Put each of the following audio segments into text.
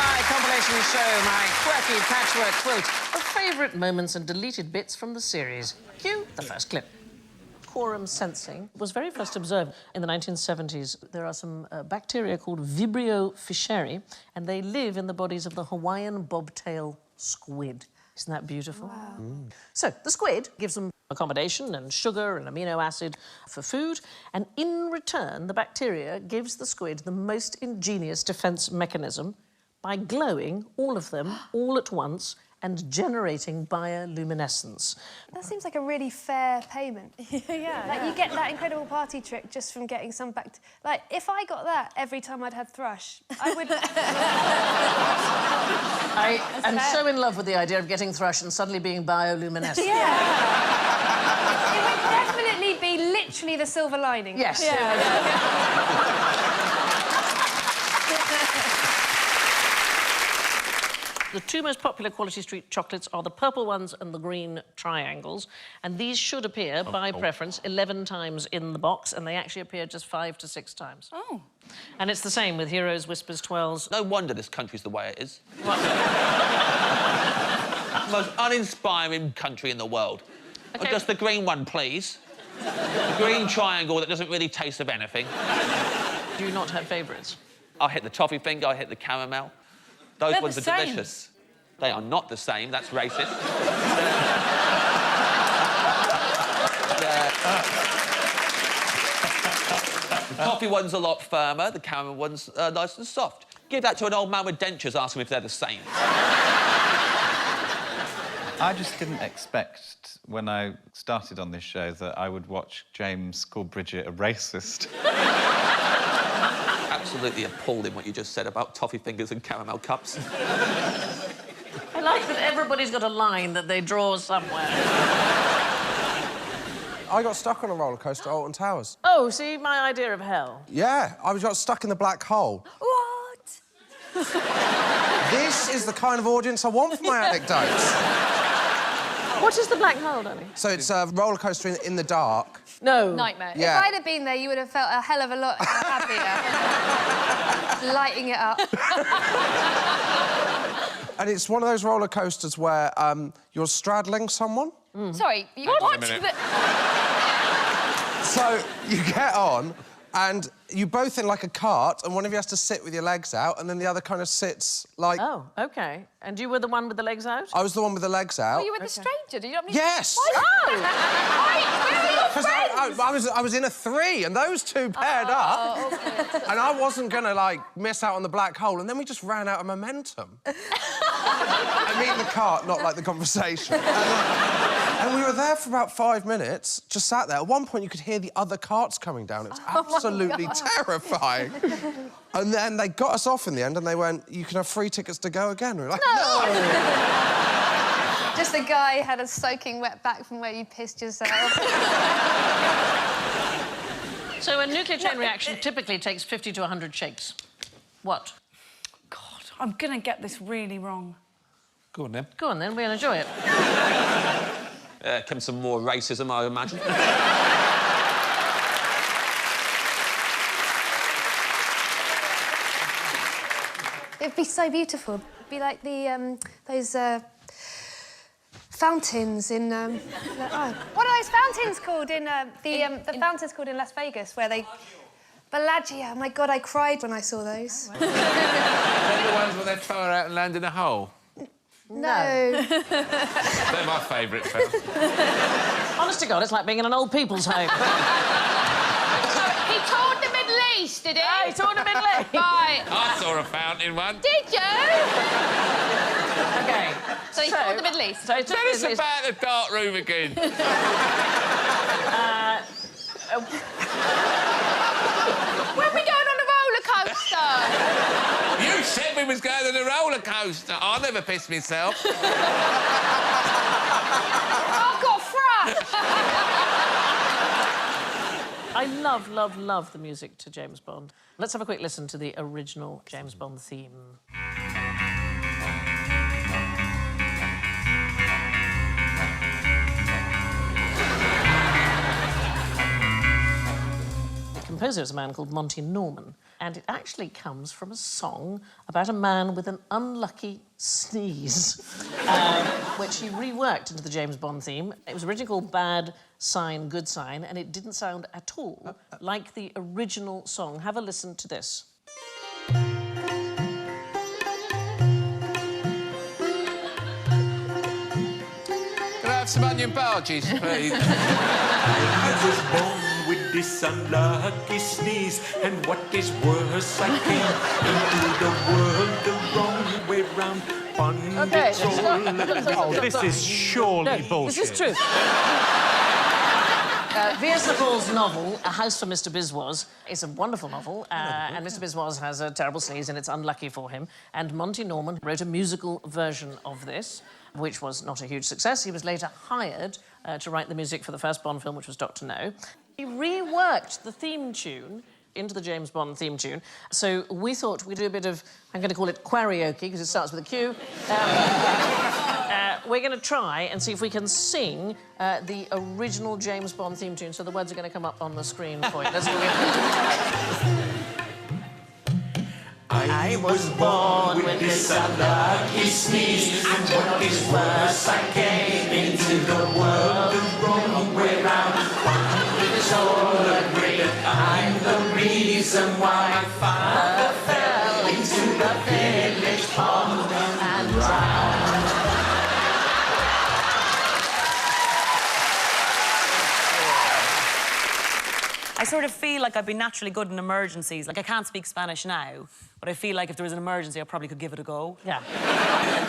my compilation show, my quirky patchwork quilt of favourite moments and deleted bits from the series. Cue the first clip. Quorum sensing was very first observed in the 1970s. There are some bacteria called Vibrio fischeri, and they live in the bodies of the Hawaiian bobtail squid. Isn't that beautiful? Wow. So the squid gives them accommodation and sugar and amino acid for food, and in return, the bacteria gives the squid the most ingenious defence mechanism by glowing all of them all at once and generating bioluminescence. That seems like a really fair payment. Yeah. Like, you get that incredible party trick just from getting some Like, if I got that every time I'd had thrush, I would... I am so in love with the idea of getting thrush and suddenly being bioluminescent. Yeah. It would definitely be literally the silver lining. Yes. The two most popular Quality Street chocolates are the purple ones and the green triangles, and these should appear, by preference, 11 times in the box, and they actually appear just 5 to 6 times. Oh. And it's the same with Heroes, Whispers, Twirls. No wonder this country's the way it is. What? The most uninspiring country in the world. Okay. Just the green one, please. The green triangle that doesn't really taste of anything. Do you not have favourites? I hit the toffee finger, I hit the caramel. Those They're ones the are same. delicious. They are not the same, that's racist. The toffee one's a lot firmer, the caramel one's nice and soft. Give that to an old man with dentures, ask him if they're the same. I just didn't expect, when I started on this show, that I would watch James call Bridget a racist. Absolutely appalling what you just said about toffee fingers and caramel cups. I like that everybody's got a line that they draw somewhere. I got stuck on a roller coaster at Alton Towers. Oh, see, my idea of hell. Yeah, I got stuck in the black hole. What? This is the kind of audience I want for my anecdotes. What is the black hole, Danny? So it's a roller coaster in the dark. No. Nightmare. Yeah. If I'd have been there, you would have felt a hell of a lot happier. Lighting it up. And it's one of those roller coasters where you're straddling someone. Sorry, what? So you get on, and you both in like a cart, and one of you has to sit with your legs out, and then the other kind of sits like... Oh, OK. And you were the one with the legs out? I was the one with the legs out. Were you with the stranger? Did you have any... Yes! Why? Oh! Why? Where are your 'Cause friends? I was in a 3, and those two paired up. Okay. And I wasn't gonna, like, miss out on the black hole, and then we just ran out of momentum. I mean the cart, not, like, the conversation. And we were there for about 5 minutes, just sat there. At one point, you could hear the other carts coming down. It was absolutely terrifying. And then they got us off in the end, and they went, you can have free tickets to go again. We were like, no! Just the guy had a soaking wet back from where you pissed yourself. So a nuclear chain reaction typically takes 50 to 100 shakes. What? God, I'm gonna get this really wrong. Go on, then. Go on, then. We'll enjoy it. Comes some more racism, I imagine. It'd be so beautiful. It'd be like the, those, fountains in, what are those fountains called in, the fountains called in Las Vegas, where they... Bellagio. My God, I cried when I saw those. They're the ones where they fire out and land in a hole. No. They're my favourite films. Honest to God, it's like being in an old people's home. He toured the Middle East, did he? Oh, he toured the Middle East. Right. I saw a fountain once. Did you? OK. So he toured the Middle East. So he took Tell us this- about the dark room again. When we going on a roller coaster? You said we was going on a roller coaster. I never pissed myself. I've got thrush. I love, love, love the music to James Bond. Let's have a quick listen to the original James Bond theme. composer is a man called Monty Norman, and it actually comes from a song about a man with an unlucky sneeze, which he reworked into the James Bond theme. It was originally called Bad Sign, Good Sign, and it didn't sound at all like the original song. Have a listen to this. Can I have some onion barges, please? I was born with this unlucky sneeze, and what is worse, I came into the world the wrong way round. Okay. Oh, This is surely bullshit. This is true. V.S. Paul's novel, A House for Mr. Biswas, is a wonderful novel, and Mr. Biswas has a terrible sneeze, and it's unlucky for him. And Monty Norman wrote a musical version of this, which was not a huge success. He was later hired to write the music for the first Bond film, which was Dr. No. He reworked the theme tune into the James Bond theme tune. So we thought we'd do a bit of, I'm going to call it karaoke, because it starts with a Q. We're going to try and see if we can sing the original James Bond theme tune. So the words are going to come up on the screen for you. Let's do it. I was born with this unlucky sneeze, and what is worse, I came into the world the wrong way round. It's all agree that I'm the reason why my father fell into the village pond and drowned. I sort of feel like I'd be naturally good in emergencies. Like, I can't speak Spanish now, but I feel like if there was an emergency, I probably could give it a go. Yeah.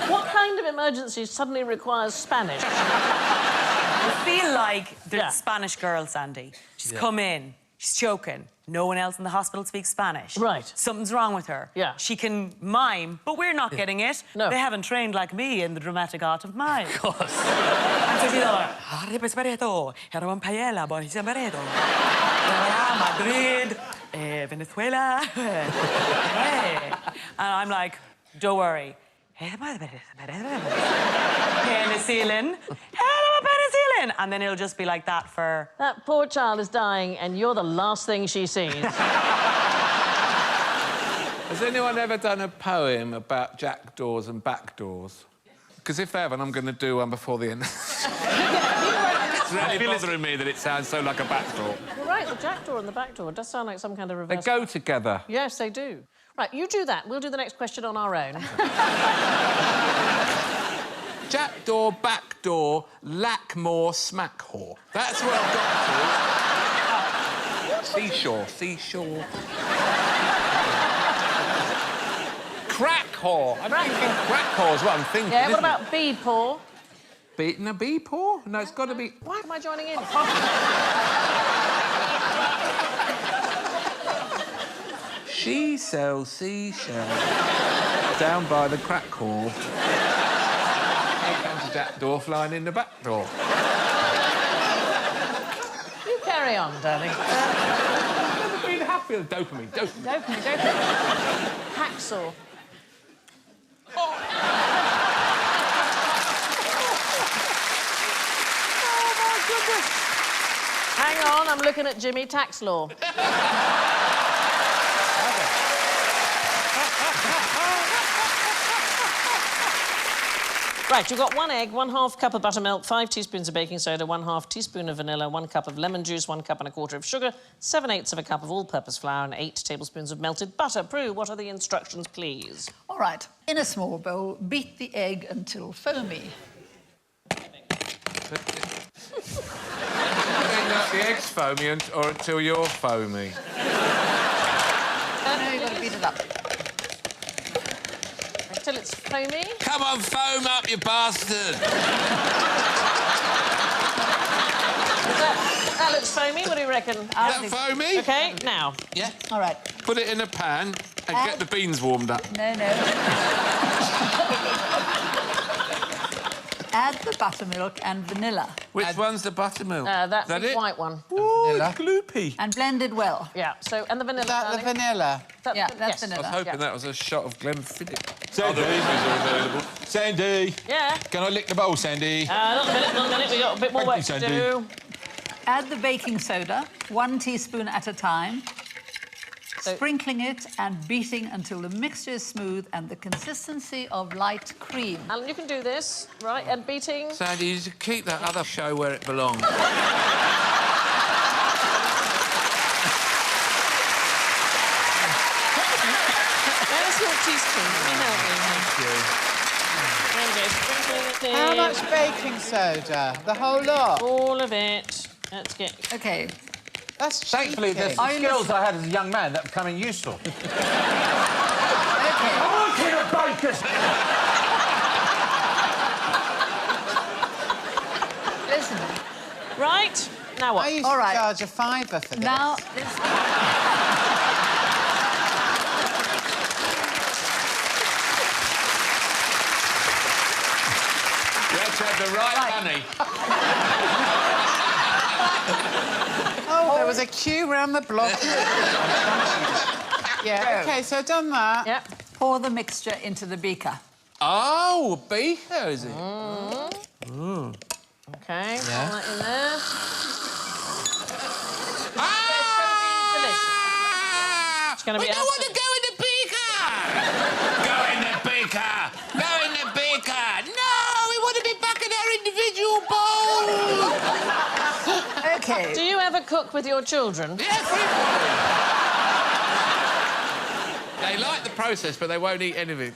What kind of emergency suddenly requires Spanish? I feel like there's Yeah. a Spanish girl, Sandy. She's come in, she's choking. No one else in the hospital speaks Spanish. Right. Something's wrong with her. Yeah. She can mime, but we're not getting it. No. They haven't trained like me in the dramatic art of mime. Of course. And so she's like, Madrid, Venezuela. And I'm like, don't worry. Penicillin. Penicillin. And then it'll just be like that for... That poor child is dying, and you're the last thing she sees. Has anyone ever done a poem about jackdaws and backdoors? Because if they haven't, I'm going to do one before the end. It's really bothering me that it sounds so like a backdoor. You're right, the jackdaw and the back door does sound like some kind of They reverse... go together. Yes, they do. Right, you do that. We'll do the next question on our own. Jackdaw, backdoor, lackmore, smack whore. That's what I've got to. Seashore, seashore. Crack whore. I'm thinking crack whore is what I'm thinking. Yeah, what isn't about bee paw? it? A bee paw? No, it's got to be. Why am I joining in? She sells seashells down by the crack whore. Here comes a jackdaw flying in the back door. You carry on, darling. I've never been happier. Dopamine. Dopamine. Hacksaw. Oh, my goodness. Hang on, I'm looking at Jimmy Tax Law. Right, you've got 1 egg, 1/2 cup of buttermilk, 5 teaspoons of baking soda, 1/2 teaspoon of vanilla, 1 cup of lemon juice, 1 cup and 1/4 of sugar, 7/8 of a cup of all-purpose flour, and 8 tablespoons of melted butter. Prue, what are the instructions, please? All right. In a small bowl, beat the egg until foamy. The egg's foamy or until you're foamy. No, you've got to beat it up. Until it's foamy? Come on, foam up, you bastard! That looks foamy. What do you reckon? Is that foamy? OK, now. Yeah. All right. Put it in a pan and get the beans warmed up. No. Add the buttermilk and vanilla. Which one's the buttermilk? That's Is that the it? white one. Ooh, it's gloopy. And blend it well. Yeah, so, and the vanilla, Is that the darling? vanilla? Yeah, that's yes. I was vanilla. hoping that was a shot of Glenfiddich. Sandy. Other images are available. Sandy, Yeah. can I lick the bowl, Sandy? Not a minute. We've got a bit more Thank work you, to Sandy. do. Add the baking soda, 1 teaspoon at a time, Sprinkling it and beating until the mixture is smooth and the consistency of light cream. Alan, you can do this, right? And beating. Sandy, you should keep that other show where it belongs. There's your teaspoon. Let me help you. There we go. Sprinkling it in. How much baking soda? The whole lot? All of it. Let's get... OK. That's Thankfully, there's some skills I had as a young man that are becoming useful. OK. I'm working at Baker's. Listen. Right. Now what? I used to charge a £5 for this. Now, You had to have the right money. Oh, there was a queue round the block. Yeah, OK, so I've done that. Yep. pour the mixture into the beaker. Oh, a beaker, is it? OK, Yeah. all that in there. It's going to be delicious. It's going to be... We don't want to go in the beaker! Go in the beaker! Go in the beaker! No, we want to be back in our individual bowls! OK. Do you ever cook with your children? Yes, we They like the process, but they won't eat anything.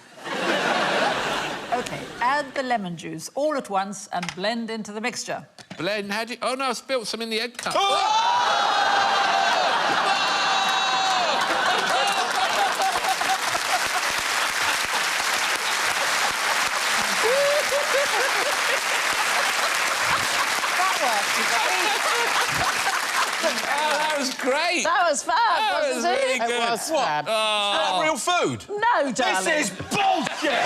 OK, add the lemon juice all at once and blend into the mixture. Blend, how do you... Oh, no, I spilt some in the egg cup. That was great. That was fab, That was wasn't really it? good. It was fab. Oh. It's not real food. No, darling. This is bullshit!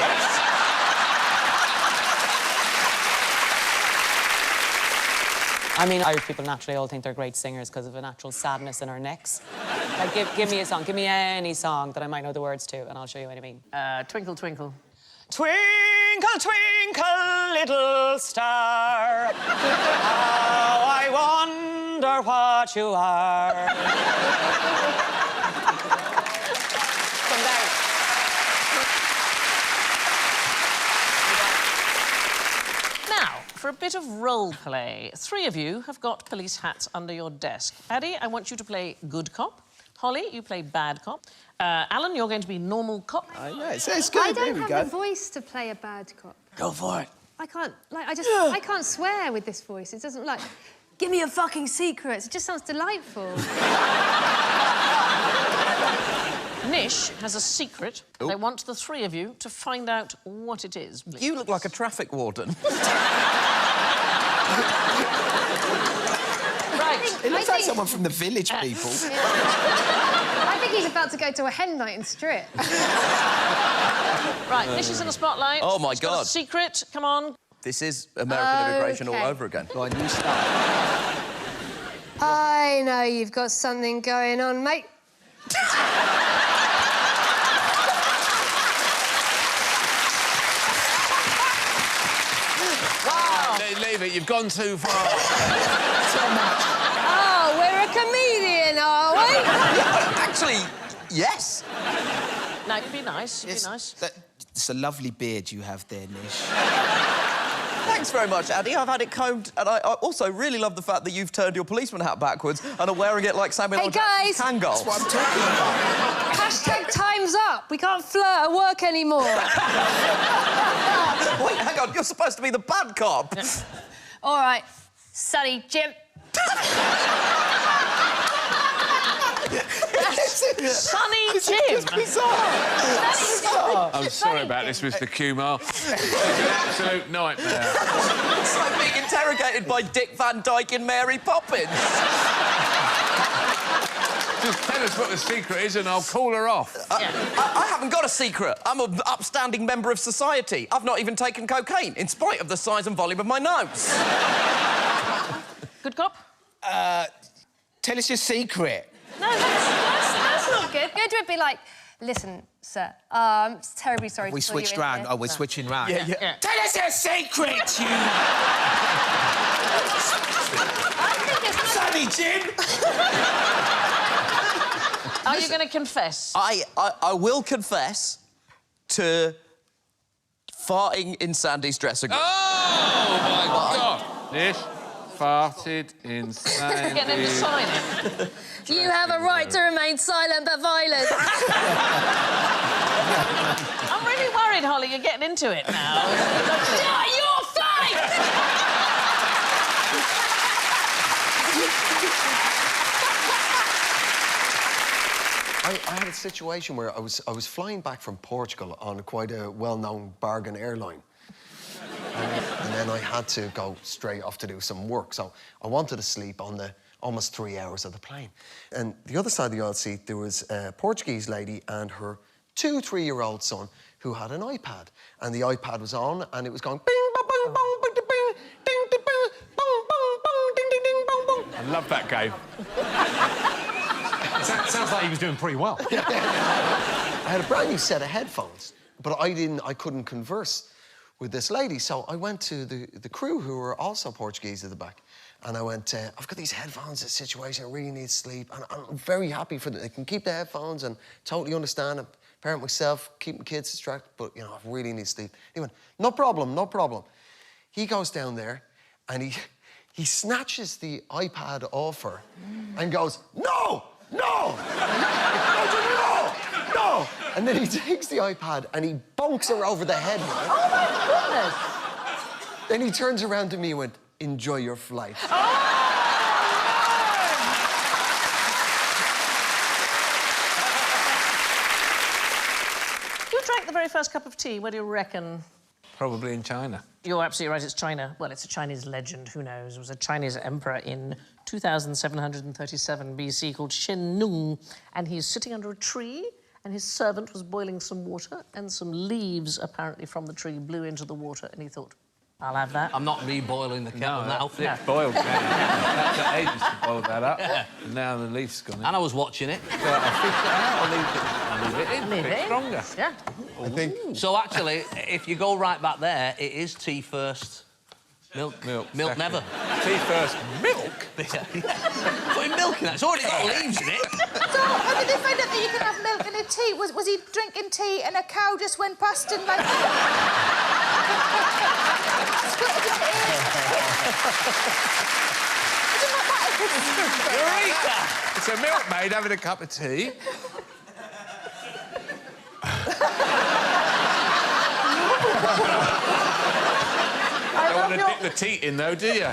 I mean, Irish people naturally all think they're great singers because of a natural sadness in our necks. Like, give me a song. Give me any song that I might know the words to, and I'll show you what I mean. Twinkle, twinkle. Twinkle, twinkle, little star, how I wonder what you are. Come down. Now, for a bit of role play, 3 of you have got police hats under your desk. Paddy, I want you to play good cop. Holly, you play bad cop. Alan, you're going to be normal cop. I know, it's good. I There don't we have go. the voice to play a bad cop. Go for it. I can't, like, I can't swear with this voice. It doesn't, like, give me a fucking secret. It just sounds delightful. Nish has a secret. They want the 3 of you to find out what it is. Please. You look like a traffic warden. Right. It looks like someone from the Village People. I think he's about to go to a hen night in Strit. Right, Nish is in the spotlight. Oh, my She's got a God. secret. Come on. This is American immigration all Okay. over again. Go on, you start. I know you've got something going on, mate. Wow. Leave it, you've gone too far. Oh, we're a comedian, are we? Actually, yes. No, it'd be nice. It'd be nice. It's a lovely beard you have there, Nish. Thanks very much, Addy. I've had it combed, and I also really love the fact that you've turned your policeman hat backwards and are wearing it like Samuel Hey, L. Jackson's guys. Kangol. That's what I'm talking about. Hashtag time's up. We can't flirt at work anymore. Wait, hang on. You're supposed to be the bad cop. All right, Sonny, Jim. Sonny Jim. I'm sorry about this, Mr. Kumar. It's an absolute nightmare. It's like being interrogated by Dick Van Dyke and Mary Poppins. Just tell us what the secret is and I'll call her off. I haven't got a secret. I'm an upstanding member of society. I've not even taken cocaine, in spite of the size and volume of my nose. Good cop? Tell us your secret. No, that's not good. Good would be like, listen, sir, I'm terribly sorry We to pull you switched in round. here. Oh, we're switching round. Yeah. Tell us your secret, you... I think it's... Sonny Jim! Are you going to confess? I will confess to farting in Sandy's dressing room. Oh, my God. This farted in Sandy's... Get him to sign it. You have a right to remain silent but violent. I'm really worried, Holly, you're getting into it now. Shut your face! I had a situation where I was flying back from Portugal on quite a well-known bargain airline. And then I had to go straight off to do some work, so I wanted to sleep on the almost 3 hours of the plane. And the other side of the aisle seat, there was a Portuguese lady and her 2-3-year-old son who had an iPad. And the iPad was on, and it was going bing, bong, bong, bong, bing, bing, ding, ding, bing, bong, bong, bong, ding, ding, ding, bong, bong. I love that game. Sounds like he was doing pretty well. I had a brand new set of headphones, but I couldn't converse with this lady, so I went to the crew, who were also Portuguese at the back, and I went, I've got these headphones, this situation, I really need sleep, and I'm very happy for them. They can keep the headphones and totally understand, I'm a parent myself, keep my kids distracted, but, you know, I really need sleep. He went, no problem, no problem. He goes down there, and he snatches the iPad off her and goes, no! No! No! No! And then he takes the iPad and he bonks her over the head. Oh, my goodness! Then he turns around to me and went, enjoy your flight. You drank the very first cup of tea. Where do you reckon? Probably in China. You're absolutely right, it's China. Well, it's a Chinese legend, who knows? It was a Chinese emperor in 2737 BC called Shen Nung, and he's sitting under a tree, and his servant was boiling some water, and some leaves, apparently from the tree, blew into the water, and he thought, I'll have that. I'm not reboiling the kettle now. It's boiled now. That took ages to boil that up. Yeah. And now the leaf's gone in. And I was watching it. So I'll fish it out, I'll leave it in. Leave a bit it in. stronger. Yeah. I think... So, actually, if you go right back there, it is tea first, milk never. Tea first, milk? Putting milk in that. It's already got leaves in it. So, how did they find out that you can have milk in a tea? Was he drinking tea and a cow just went past and, like... Eureka! It's a milkmaid having a cup of tea. I don't want to dip the teat in, though, do you? No.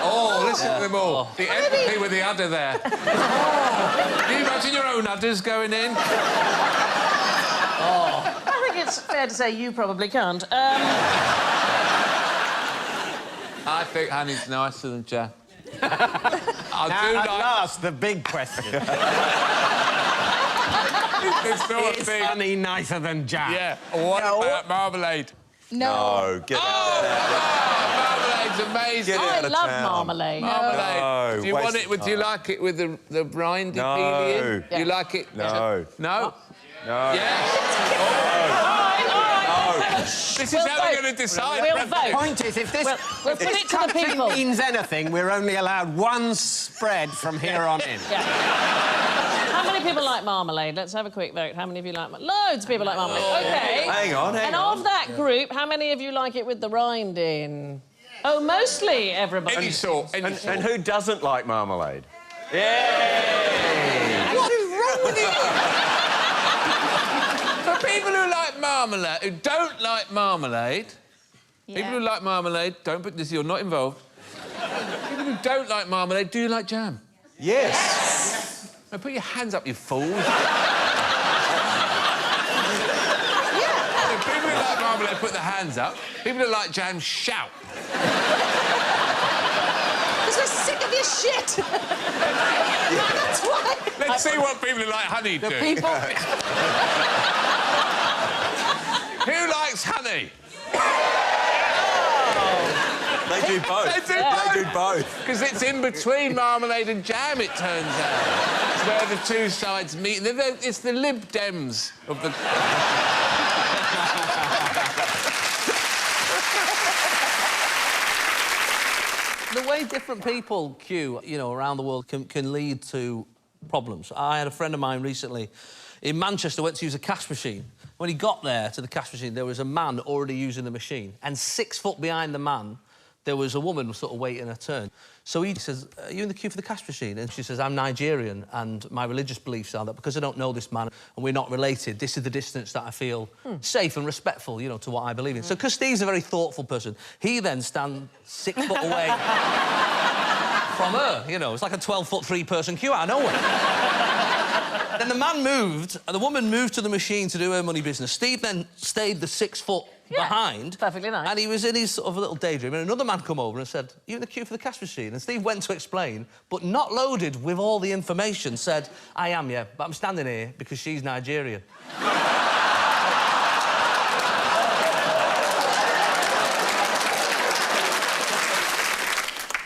Oh, listen to them all. The empathy with the udder there. Can you imagine your own udders going in? I think it's fair to say you probably can't. I think honey's nicer than jam. At last, the big question. It's not Is big. honey nicer than jam? Yeah. What about marmalade? No. Get Marmalade's amazing. I love marmalade. Marmalade. No, Do you want it? Do you like it with the rindy peely in? Yeah. You like it? No. No. No. Yes. This is how we're going to decide. We'll vote. The point is, if this, We'll if put this it to the country people. means anything, we're only allowed one spread from here on in. Yeah. How many people like marmalade? Let's have a quick vote. How many of you like marmalade? Loads of people like marmalade. OK. Hang on. And of that group, how many of you like it with the rind in? Oh, mostly everybody. Any sort. And who doesn't like marmalade? Yay! What is wrong with you? For people who like marmalade, who don't like marmalade, people who like marmalade, don't put this, you're not involved. People who don't like marmalade, do you like jam? Yes. Now put your hands up, you fools. People who like marmalade, put their hands up. People who like jam, shout. Because we're sick of your shit. That's why. Let's see what people who like honey do. People... Who likes honey? They do both. They do both. They do both. Because it's in between marmalade and jam, it turns out. It's where the two sides meet. It's the Lib Dems of the... The way different people queue, you know, around the world can lead to problems. I had a friend of mine recently in Manchester went to use a cash machine. When he got there to the cash machine, there was a man already using the machine, and 6 foot behind the man, there was a woman sort of waiting her turn. So he says, "Are you in the queue for the cash machine?" And she says, "I'm Nigerian, and my religious beliefs are that because I don't know this man and we're not related, this is the distance that I feel safe and respectful, you know, to what I believe in." So because Steve's a very thoughtful person, he then stands 6 foot away from her, you know. It's like a 12-foot, 3-person queue out of nowhere. Then the man moved, and the woman moved to the machine to do her money business. Steve then stayed the 6 foot behind. Perfectly nice. And he was in his sort of little daydream, and another man come over and said, "Are you in the queue for the cash machine?" And Steve went to explain, but not loaded with all the information, said, "I am, yeah, but I'm standing here because she's Nigerian."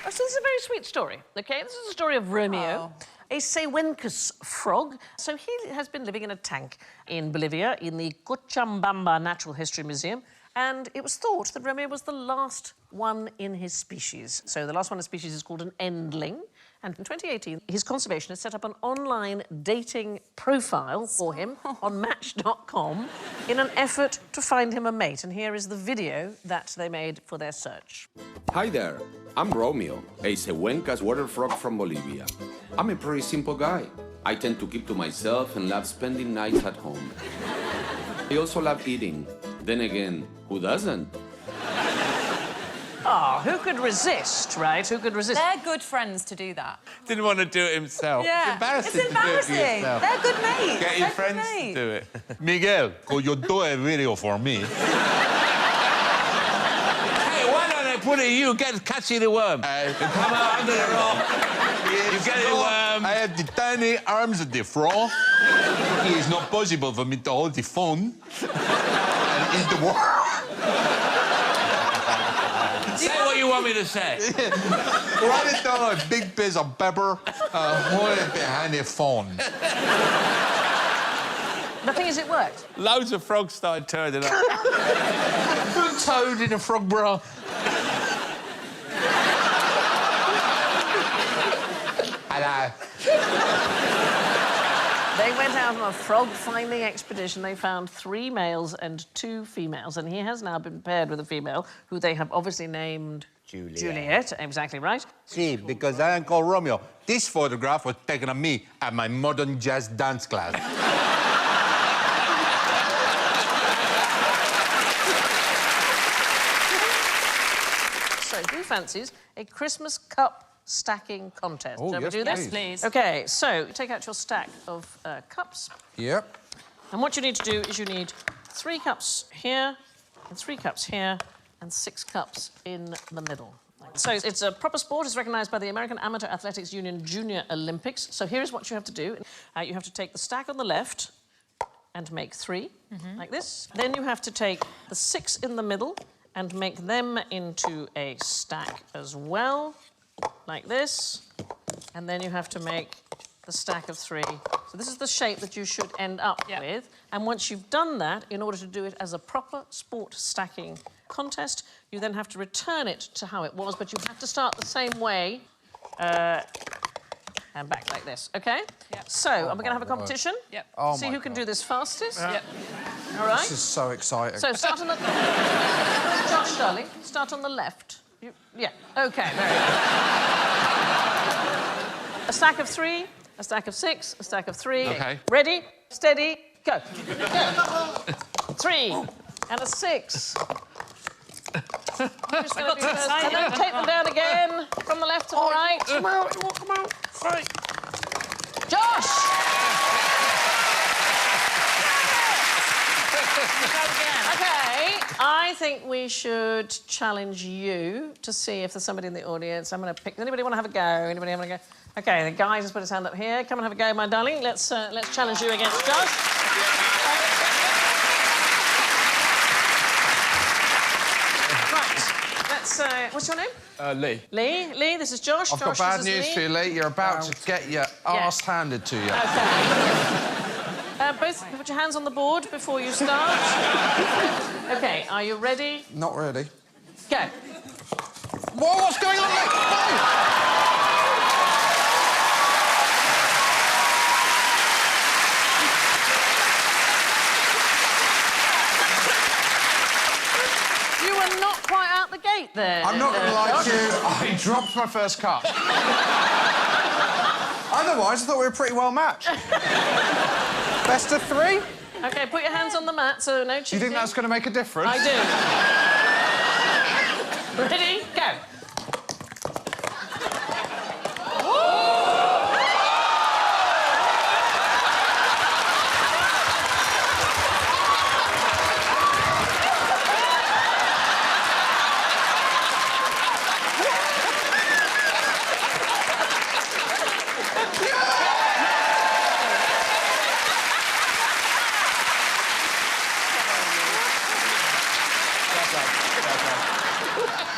So this is a very sweet story, OK? This is the story of Romeo, a Sewenkus frog. So he has been living in a tank in Bolivia in the Cochabamba Natural History Museum, and it was thought that Romeo was the last one in his species. So the last one in his species is called an endling, and in 2018, his conservationist set up an online dating profile for him on Match.com in an effort to find him a mate. And here is the video that they made for their search. Hi there, I'm Romeo, a Sewenkas water frog from Bolivia. I'm a pretty simple guy. I tend to keep to myself and love spending nights at home. I also love eating. Then again, who doesn't? Ah, who could resist, right? Who could resist? They're good friends to do that. Didn't want to do it himself. Yeah. It's embarrassing. It's embarrassing. To do it yourself. They're good mates. Get your friends to do it. Miguel, could you do a video for me? Hey, why don't I put it you? Get Catchy the worm. Come out under the rock. You get the worm. I have the tiny arms of the frog. It is not possible for me to hold the phone and eat the worm. Say what you want me to say. Write it down on a big piece of paper, hold it behind the phone. The thing is, it worked. Loads of frogs started turning up. Put a toad in a frog bra. Hello. They went out on a frog-finding expedition. They found 3 males and 2 females, and he has now been paired with a female who they have obviously named Juliet. Exactly right. See, because I am called Romeo. This photograph was taken of me at my modern jazz dance class. So, who fancies a Christmas cup stacking contest? Oh, Shall yes, we do this? please. Please. OK, so take out your stack of cups. Yep. And what you need to do is you need 3 cups here, and 3 cups here, and 6 cups in the middle. So it's a proper sport. It's recognised by the American Amateur Athletics Union Junior Olympics. So here's what you have to do. You have to take the stack on the left and make 3, like this. Then you have to take the 6 in the middle and make them into a stack as well, like this. And then you have to make the stack of 3. So this is the shape that you should end up with. And once you've done that, in order to do it as a proper sport stacking contest, you then have to return it to how it was, but you have to start the same way and back like this, OK? Yep. So, are we going to have a competition? Yep. Oh, see my who can God. do this fastest? Yep. All right. This is so exciting. So, start on the... Josh, darling, start on the left. Yeah, OK, very good. A stack of 3, a stack of 6, a stack of 3. OK. Ready, steady, go. 3 and a 6. I'm just going to do this. And then take them down again from the left to the right. Come out, come out. Right. Josh! OK, I think we should challenge you to see if there's somebody in the audience. I'm going to pick... Does anybody want to have a go? Anybody want to go? OK, the guy just put his hand up here. Come and have a go, my darling. Let's challenge you against Josh. What's your name? Lee. Lee, this is Josh. I've got Josh, bad this is news Lee. for you, Lee. You're about to get your arse handed to you. OK. Both put your hands on the board before you start. OK, are you ready? Not really. Go. Whoa, what's going on, Lee? No! You're not quite out the gate there. I'm not going to lie to you, I dropped my first cup. Otherwise, I thought we were pretty well matched. Best of 3? OK, put your hands on the mat, so no cheating. Do you think that's going to make a difference? I do. Ready? Go.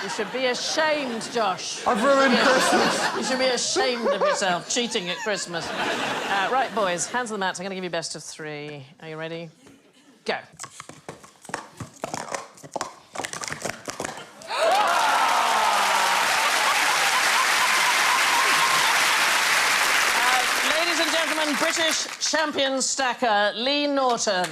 You should be ashamed, Josh. I've ruined Christmas. You should be ashamed of yourself, cheating at Christmas. Right, boys, hands on the mats. I'm going to give you best of 3. Are you ready? Go. Ladies and gentlemen, British champion stacker, Lee Norton.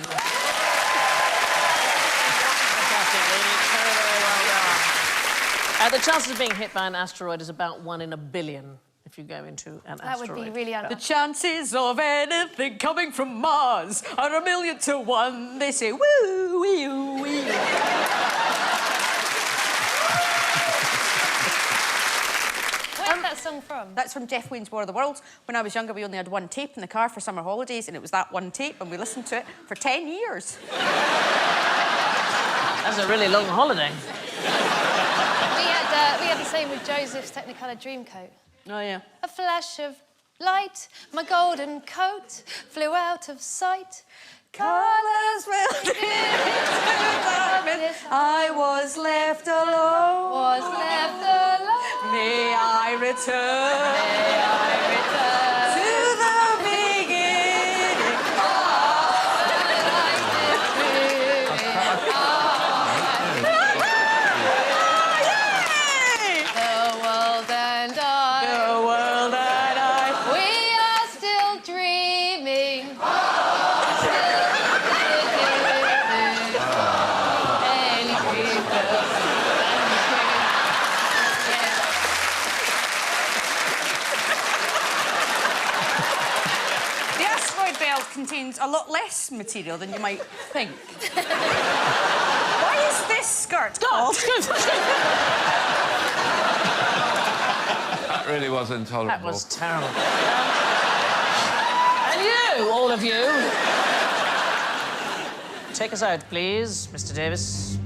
The chances of being hit by an asteroid is about 1 in a billion if you go into an asteroid. That would be really The chances of anything coming from Mars are 1,000,000 to 1. They say, woo, wee, wee. Where's that song from? That's from Jeff Wayne's War of the Worlds. When I was younger, we only had one tape in the car for summer holidays, and it was that one tape, and we listened to it for 10 years. That's a really long holiday. We had the same with Joseph's Technicolor Dreamcoat. Oh, yeah. A flash of light, my golden coat flew out of sight. Colours will I was left alone. Was left alone. May I return. May I return to the beginning. Contains a lot less material than you might think. Why is this skirt called? That really was intolerable. That was terrible. And you, all of you. Take us out, please, Mr. Davies.